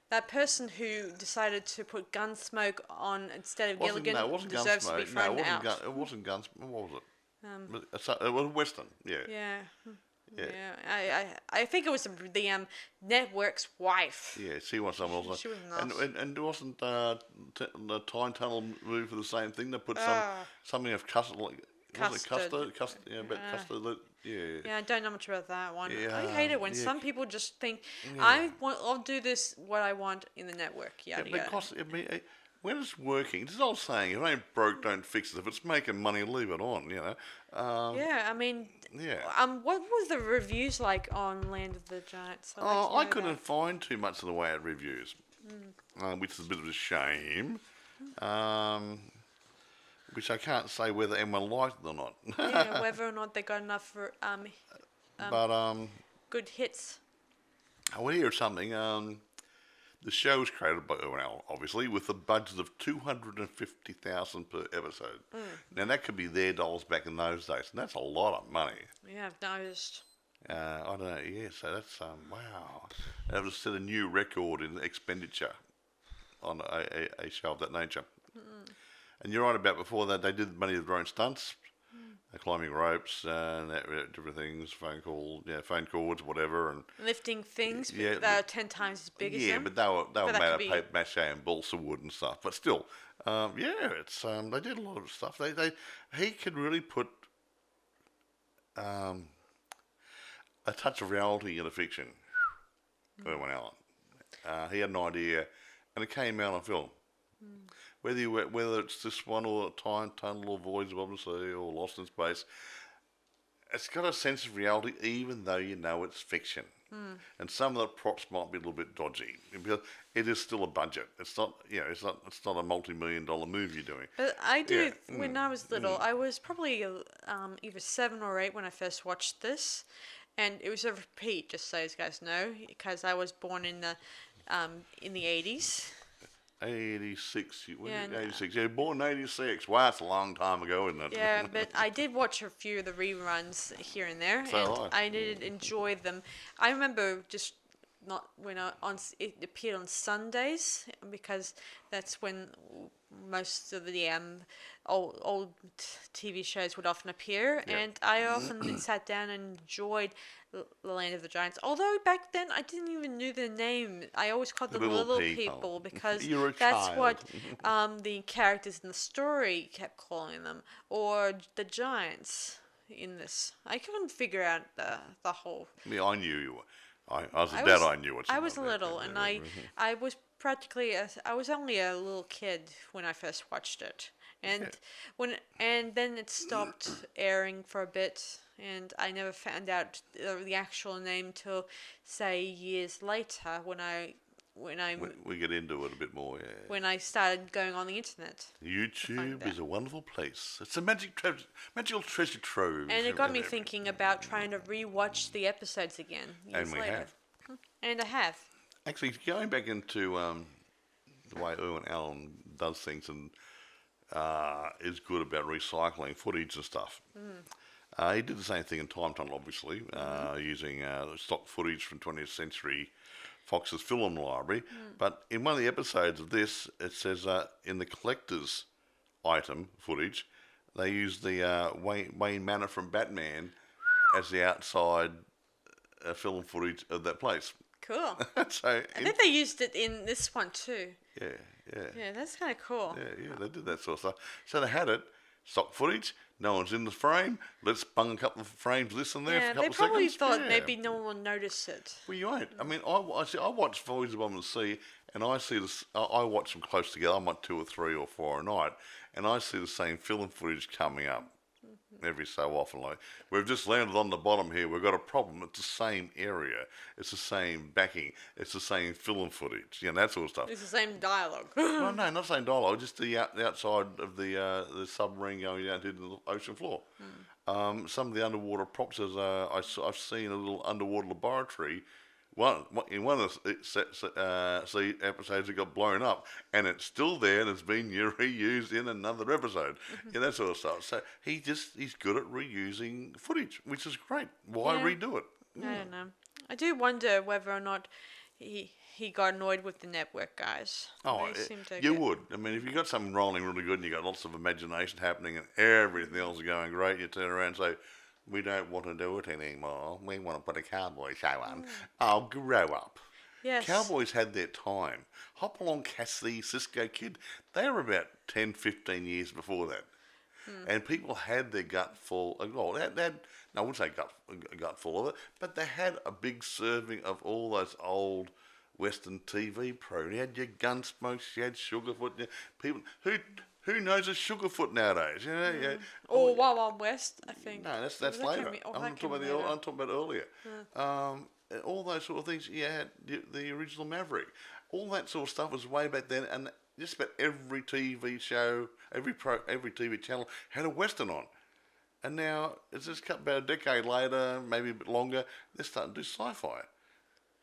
that person who decided to put Gunsmoke on instead of Gilligan It wasn't deserves to be Gunsmoke. thrown No, it out. it wasn't Gunsmoke. What was it? It was Western. Yeah. Yeah. Yeah. Yeah, I think it was the network's wife. Yeah, she was someone else. She was nice. And wasn't the Time Tunnel movie for the same thing? They put Ah. something of custard, like was it Custard. custard? Yeah, but custard. Yeah. Yeah, I don't know much about that one. Yeah, I hate it when yeah. some people just think, Yeah. I'll do this what I want in the network. Yada yada. Because when it's working, it's an old saying: if it ain't broke, don't fix it. If it's making money, leave it on. Yeah, I mean, Yeah. what were the reviews like on Land of the Giants? I couldn't find too much in the way of reviews, which is a bit of a shame. Which I can't say whether anyone liked it or not. Yeah, whether or not they got enough for But good hits. I want to hear something. The show was created by Irwin, obviously, with a budget of $250,000 per episode. Now that could be their dollars back in those days, and that's a lot of money. Yeah, I've noticed. I don't know. Yeah, so that's wow. That was set a new record in expenditure on a show of that nature. And you're right about before that they did many of their own stunts, climbing ropes and different things, phone cords, whatever, and Lifting things Yeah, that are 10 times as big as them. but they were that made of could be- paper mache and balsa wood and stuff. But still, it's they did a lot of stuff. He could really put a touch of reality into fiction. Irwin Allen. He had an idea, and it came out on film. Whether it's this one or Time Tunnel or Voyage of the Sea or Lost in Space, it's got a sense of reality, even though you know it's fiction. And some of the props might be a little bit dodgy because it is still a budget. It's not, it's not a multi-million-dollar movie you're doing. But I do. When I was little, I was probably either 7 or 8 when I first watched this, and it was a repeat. Just so you guys know, because I was born in the 80s. 86. Yeah, 86. Yeah, born in 86. Wow, that's a long time ago, isn't it? Yeah, but I did watch a few of the reruns here and there, So and I did enjoy them. I remember just not when it appeared on Sundays because that's when most of the old TV shows would often appear, and I often sat down and enjoyed The Land of the Giants. Although back then I didn't even know their name. I always called them little people because You're a that's child. what the characters in the story kept calling them, or the giants in this. I couldn't figure out the whole. I knew you were. I was a dad. I knew it. I was little, and I was practically I was only a little kid when I first watched it, and then it stopped airing for a bit, and I never found out the actual name till say years later when we get into it a bit more. Yeah. when I started going on the internet. YouTube is a wonderful place. It's a magical treasure trove. And it got me thinking about trying to re-watch the episodes again years And we later. have. And I have. Actually, going back into the way Irwin Allen does things and is good about recycling footage and stuff. He did the same thing in Time Tunnel, obviously, using stock footage from 20th century Fox's film library. But in one of the episodes of this, it says in the collector's item footage, they used the Wayne Manor from Batman as the outside film footage of that place. Cool. So I think they used it in this one too. Yeah. Yeah, that's kind of cool. Yeah, they did that sort of stuff. So they had it, stock footage, no one's in the frame, let's bung a couple of frames this and there for a couple they of probably seconds. thought maybe no one would notice it. Well, you won't. I mean, I watch Voyage of the Sea, and I see this. I watch them close together. I might 2 or 3 or 4 a night, and I see the same film footage coming up every so often. Like, we've just landed on the bottom here. We've got a problem. It's the same area. It's the same backing. It's the same film footage. That sort of stuff. It's the same dialogue. No, not the same dialogue. Just the outside of the submarine going down to the ocean floor. Some of the underwater props, as I've seen a little underwater laboratory. In one of the episodes, it got blown up, and it's still there, and it's been reused in another episode. That sort of stuff. So he's good at reusing footage, which is great. Why redo it? I don't know. I do wonder whether or not he got annoyed with the network guys. Oh, you would. I mean, if you got something rolling really good and you got lots of imagination happening and everything else is going great, you turn around and say, we don't want to do it anymore. We want to put a cowboy show on. Oh, grow up. Yes. Cowboys had their time. Hop Along Cassidy, Cisco Kid, they were about 10, 15 years before that. And people had their gut full. Well, I wouldn't say gut full of it, but they had a big serving of all those old Western TV programs. You had your Gunsmokes, you had Sugarfoot. People who knows a Sugarfoot nowadays? Or Wild Wild West, I think. No, that's later. I'm talking about earlier. All those sort of things. You had the original Maverick. All that sort of stuff was way back then, and just about every TV show, every TV channel had a Western on. And now, it's just about a decade later, maybe a bit longer, they're starting to do sci-fi.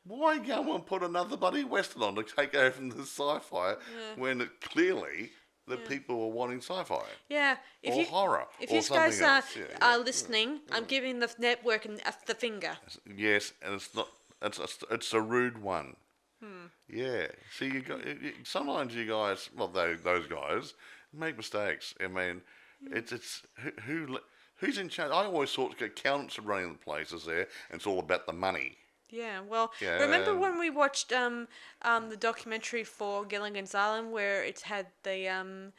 Why go and put another bloody Western on to take over from the sci-fi when it clearly the people are wanting sci-fi? Yeah, Or horror, if or you guys something else. are listening, I'm giving the network the finger. Yes, and it's not. It's a rude one. Yeah. See, sometimes you guys, well, those guys make mistakes. I mean, it's who's in charge. I always thought accountants are running the places there, and it's all about the money. Yeah, well, Yeah, remember when we watched the documentary for Gilligan's Island where it had when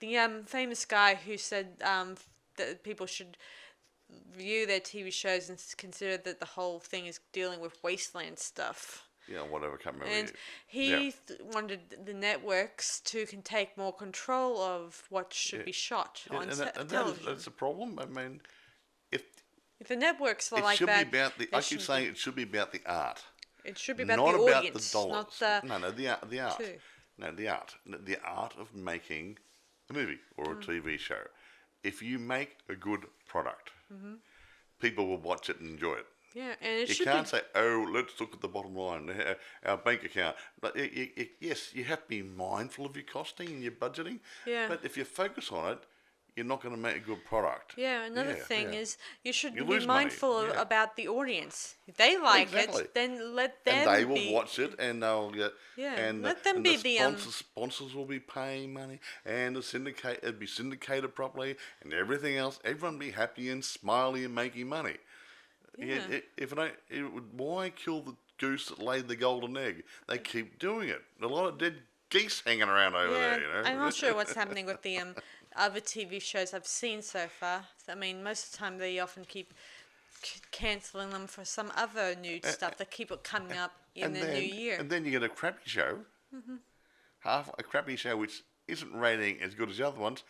the famous guy who said that people should view their TV shows and consider that the whole thing is dealing with wasteland stuff. Yeah, whatever. Can't remember. And he wanted the networks to take more control of what should be shot on television. That's a problem. I mean, if the networks were it like should that, be about the. I keep saying it should be about the art. It should be about not the about audience, the dollars. not the No, the art. too. No, the art of making a movie or a TV show. If you make a good product, people will watch it and enjoy it. Yeah, and You can't say, "Oh, let's look at the bottom line, our bank account." But yes, you have to be mindful of your costing and your budgeting. Yeah. But if you focus on it, you're not going to make a good product. Yeah, another thing is you should You be lose money, mindful about the audience. If they like it, then let them and they will watch it, and they'll get. Yeah, and let them and be the sponsors will be paying money, and it'd be syndicated properly, and everything else. Everyone be happy and smiley and making money. Yeah. Why kill the goose that laid the golden egg? They keep doing it. A lot of dead geese hanging around over there. You know. I'm not sure what's happening with the other TV shows I've seen so far. I mean, most of the time they often keep cancelling them for some other new stuff that keep it coming up in the new year. And then you get a crappy show, a crappy show which isn't rating as good as the other ones,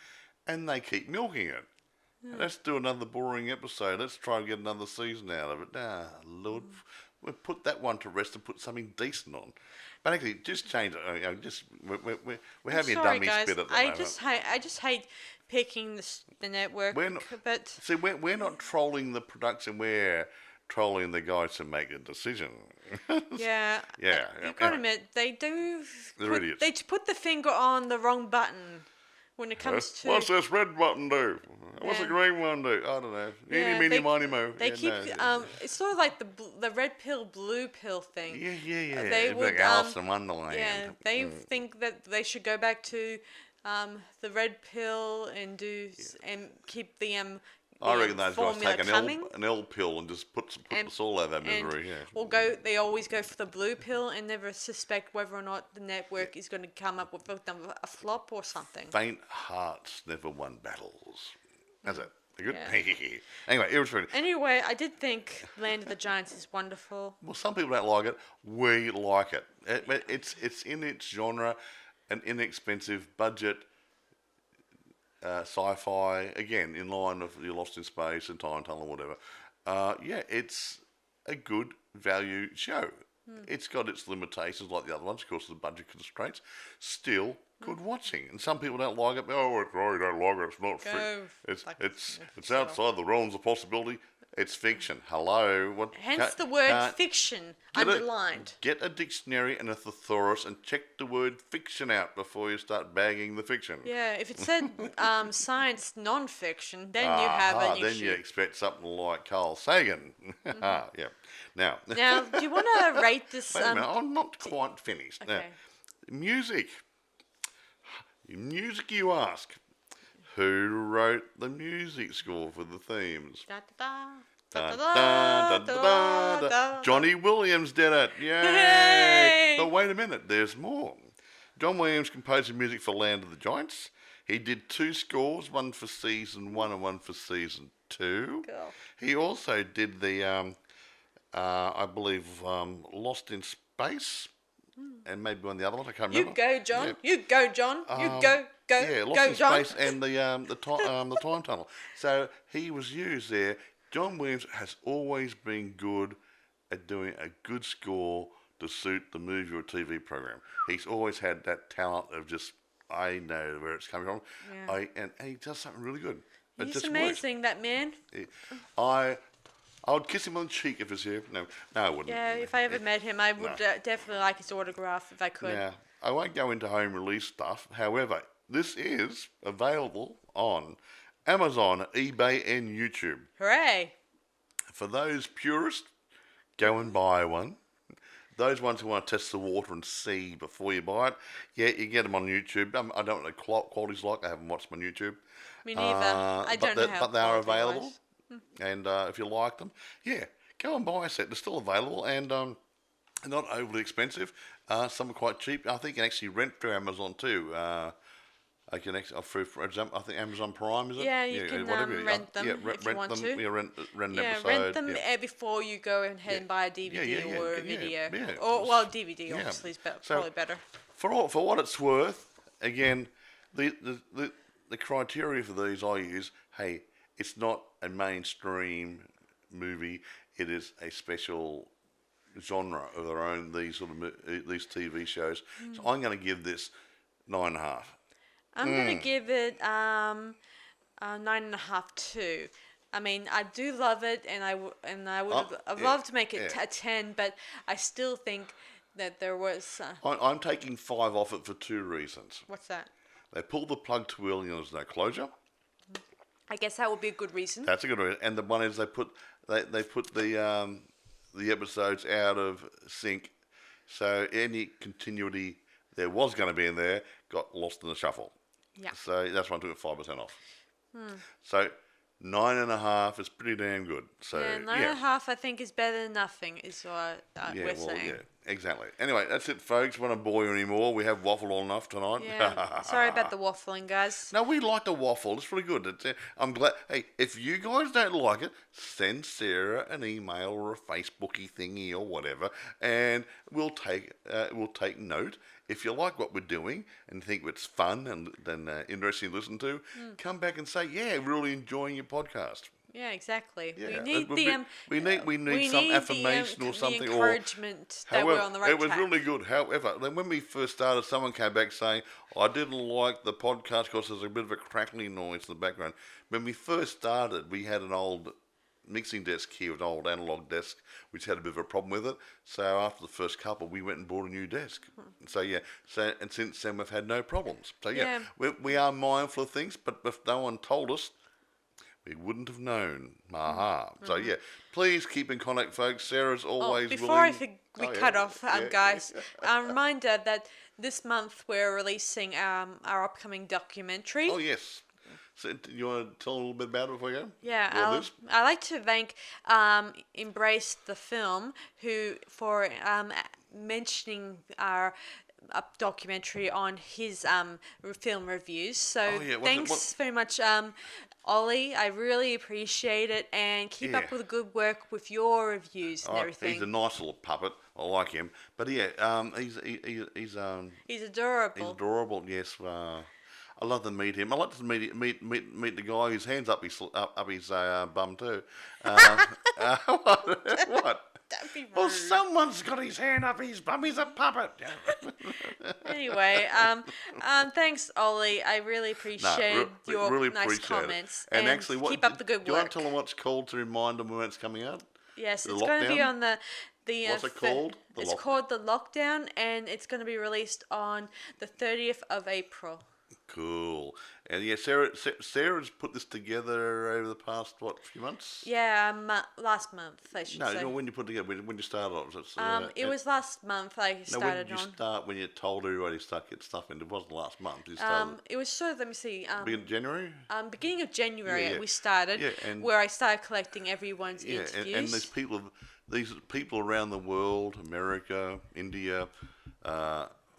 and they keep milking it. Let's do another boring episode. Let's try and get another season out of it. Lord, we'll put that one to rest and put something decent on. But actually, just change it. We're having a dummy spit at the moment. I just hate picking the network. We're not trolling the production. We're trolling the guys to make a decision. Yeah. You've got to admit, they do. They're idiots. They put the finger on the wrong button. When it comes to what's this red button do? What's the green one do? I don't know. Eeny, meeny, miny, mo. They keep. It's sort of like the red pill, blue pill thing. Yeah. They would. Alice in Wonderland. Yeah, they think that they should go back to the red pill and keep the I reckon those guys formula take an L pill and just put us all out of misery. They always go for the blue pill and never suspect whether or not the network is going to come up with a flop or something. Faint hearts never won battles. That's it. Good. Yeah. Anyway, I did think Land of the Giants is wonderful. Well, some people don't like it. We like it. It's in its genre, an inexpensive budget. Sci-fi, again, in line with You're Lost in Space and Time Tunnel or whatever. It's a good value show. It's got its limitations like the other ones, of course, the budget constraints. Still good watching. And some people don't like it. Oh, you don't like it. It's not it's outside the realms of possibility. It's fiction. Hello. Hence the word fiction underlined. Get a dictionary and a thesaurus and check the word fiction out before you start bagging the fiction. Yeah, if it said science non-fiction, then you have an issue. Then you expect something like Carl Sagan. Yeah. Now, do you want to rate this? Wait a minute, I'm not quite finished. Okay. Now, music, you ask. Who wrote the music score for the themes? Johnny Williams did it. Yay! But wait a minute, there's more. John Williams composed the music for Land of the Giants. He did 2 scores, one for season 1 and one for season 2. Cool. He also did the, I believe, Lost in Space. And maybe one of the other ones, I can't remember. You go, John. Yeah. You go, John. You go. Yeah, Lost in Space and the Time Tunnel. So he was used there. John Williams has always been good at doing a good score to suit the movie or TV program. He's always had that talent of just, I know where it's coming from. Yeah. And he does something really good. He's amazing, that man. I would kiss him on the cheek if he was here. No, I wouldn't. Yeah, if I ever met him, I would definitely like his autograph if I could. Now, I won't go into home release stuff. However, this is available on Amazon, eBay, and YouTube. Hooray! For those purists, go and buy one. Those ones who want to test the water and see before you buy it, yeah, you get them on YouTube. I don't know what the quality's like. I haven't watched them on YouTube. Me neither. I don't know how. But they are available. And if you like them, yeah, go and buy a set. They're still available and they're not overly expensive. Some are quite cheap. I think you can actually rent through Amazon too. I can actually, for example, I think Amazon Prime, is it? Yeah, you can rent them if you want to. Yeah, rent an episode. Rent them before you go ahead and buy a DVD or a video. Or DVD obviously is probably better. For what it's worth, again, the criteria for these I use, hey, it's not a mainstream movie. It is a special genre of their own. These these TV shows. So I'm going to give this 9.5. I'm going to give it 9.5 too. I mean, I do love it, and I would have loved to make it a 10, but I still think that there was. I'm taking 5 off it for 2 reasons. What's that? They pulled the plug too early, and there's no closure. I guess that would be a good reason. That's a good reason. And the one is they put the episodes out of sync, so any continuity there was going to be in there got lost in the shuffle. Yeah. So that's why I took it 5% off. So 9.5 is pretty damn good. So 9.5 I think is better than nothing. Is what we're saying. Yeah, exactly. Anyway, that's it, folks. We won't bore you anymore. We have waffled enough tonight. Yeah. Sorry about the waffling, guys. No, we like the waffle. It's really good. I'm glad. Hey, if you guys don't like it, send Sarah an email or a Facebooky thingy or whatever, and we'll take note. If you like what we're doing and think it's fun and interesting to listen to, come back and say, yeah, really enjoying your podcast. Yeah, exactly. Yeah. We need some affirmation or something, the encouragement that we're on the right track. It was really good. However, then when we first started, someone came back saying, I didn't like the podcast because there's a bit of a crackling noise in the background. When we first started, we had an old mixing desk here, an old analog desk, which had a bit of a problem with it. So after the first couple, we went and bought a new desk. So and since then we've had no problems. So we are mindful of things, but if no one told us, we wouldn't have known. Aha. So please keep in contact, folks. Sarah's always willing. Before we cut off, guys, a reminder that this month we're releasing our upcoming documentary. Oh yes. So you want to tell a little bit about it before we go? Yeah, I'd like to thank Embrace the Film for mentioning our documentary on his film reviews. So thanks very much, Ollie. I really appreciate it, and keep up with the good work with your reviews and everything. He's a nice little puppet. I like him, but he's adorable. He's adorable. Yes. I love to meet him. I like to meet the guy whose hands up his bum too. What? That'd be rude. Well, someone's got his hand up his bum. He's a puppet. Anyway, thanks, Ollie. I really appreciate your really nice appreciate comments. And actually, keep up the good work. Do you want to tell them what's called to remind them when it's coming out? Yes, it's going to be on the what's it called? It's called The Lockdown, and it's going to be released on the 30th of April. Cool. And Sarah's put this together over the past few months? Yeah, last month I should say. No, when you put it together, when you started off. It was last month I started when did you start? When you told everybody to start get stuff in, it wasn't last month. You started. It was sort of, let me see. Beginning of January. Beginning of January we started. Where I started collecting everyone's interviews. And these people around the world, America, India.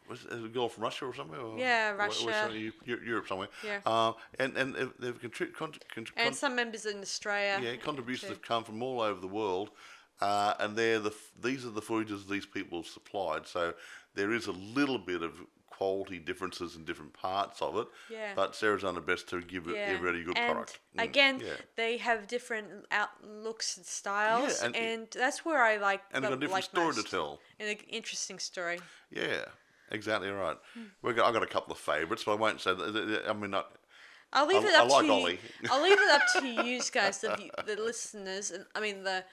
Was it a girl from Russia or somewhere? Russia. Europe somewhere. Yeah. And they've contributed. And some members in Australia. Yeah, contributions have come from all over the world, and these are the footages these people have supplied. So there is a little bit of quality differences in different parts of it. Yeah. But Sarah's done her best to give it a really good product. Again, they have different outlooks and styles, and that's where I like. And they've got a different story to tell. And an interesting story. Yeah. Exactly right. I've got a couple of favourites, but I won't say that. I mean, I'll leave it up like to Ollie. I'll leave it up to you guys, the listeners, and I mean the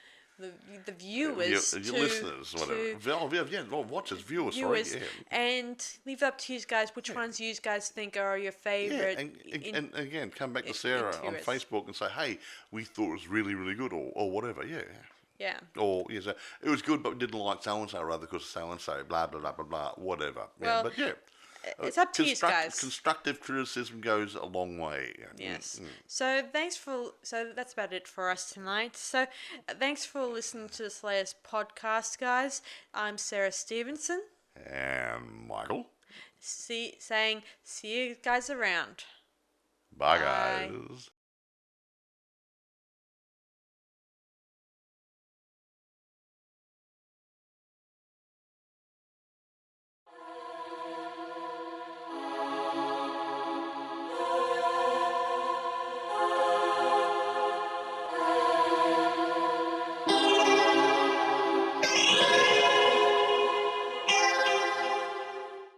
viewers, Your listeners, whatever. Watchers, viewers, viewers, sorry. and leave it up to you guys which ones you guys think are your favorite. And again, come back to Sarah on Facebook and say, hey, we thought it was really, really good, or whatever, Yeah. Or, so it was good, but we didn't like so-and-so rather because so-and-so, blah, blah, blah, blah, blah, whatever. Well, but it's up to you guys. Constructive criticism goes a long way. Yes. So that's about it for us tonight. So thanks for listening to this latest podcast, guys. I'm Sarah Stephenson. And Michael. See you guys around. Bye. Guys.